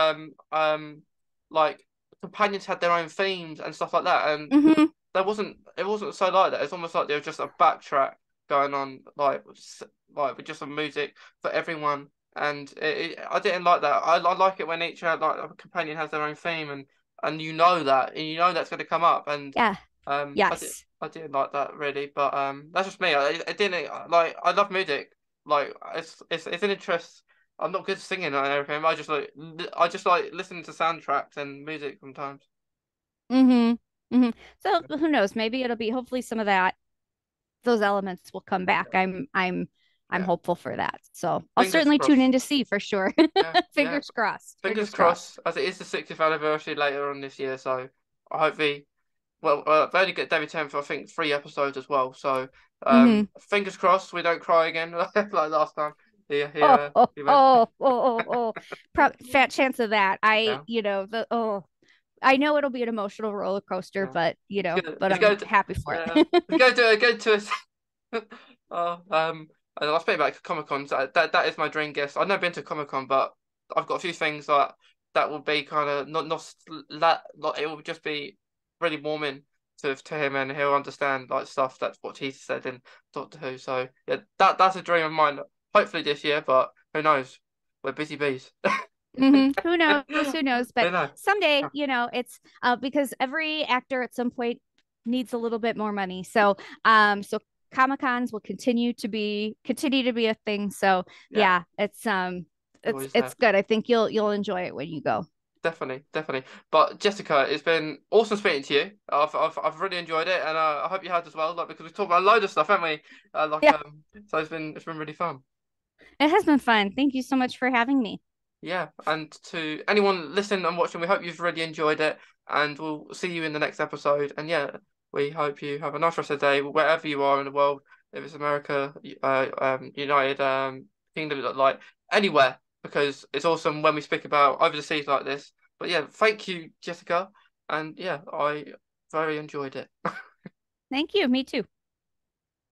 like companions had their own themes and stuff like that, and Mm-hmm. it wasn't so like that. It's almost like there was just a backtrack going on, like with just some music for everyone. And I didn't like that. I like it when each like a companion has their own theme, and you know that, and you know that's going to come up. And Yeah. I Yes. didn't like that really, but that's just me. I didn't like. I love music. Like it's an interest. I'm not good at singing and everything. I just like listening to soundtracks and music sometimes. Mm-hmm. Mm-hmm. So who knows? Maybe it'll be, hopefully some of that, those elements will come back. I'm Yeah, hopeful for that. So I'll fingers certainly tune crossed. in to see for sure. Yeah, yeah. Fingers crossed. Fingers Fingers crossed. crossed, as it is the 60th anniversary later on this year. So I hope they only get David Tennant for I think 3 episodes as well. So Mm-hmm. fingers crossed we don't cry again like last time. Oh, oh, He went. oh, oh, oh, oh. Fat chance of that. Yeah, I know it'll be an emotional roller coaster, yeah. but but He's I'm going to happy for yeah. it. He's going to oh and I'll speak back to Comic Con. So that is my dream guest. I've never been to Comic Con, but I've got a few things that will be kind of not that like it will just be really warming to him, and he'll understand like stuff that's what he said in Doctor Who. So yeah, that's a dream of mine. Hopefully this year, but who knows? We're busy bees. Who knows? Who knows? But Who knows? someday, it's because every actor at some point needs a little bit more money. So Comic Cons will continue to be a thing. So Yeah, yeah, it always it's have. good. I think you'll enjoy it when you go. Definitely, definitely. But Jessica, it's been awesome speaking to you. I've really enjoyed it, and I hope you had as well. Like because we talked about a load of stuff, haven't we? Yeah, So it's been really fun. it has been fun. Thank you so much for having me. Yeah, and to anyone listening and watching, we hope you've really enjoyed it, and we'll see you in the next episode. And yeah, we hope you have a nice rest of the day wherever you are in the world. If it's America, United Kingdom, like anywhere, because it's awesome when we speak about over the seas like this. But yeah, thank you, Jessica, and yeah, I very enjoyed it. Thank you. Me too.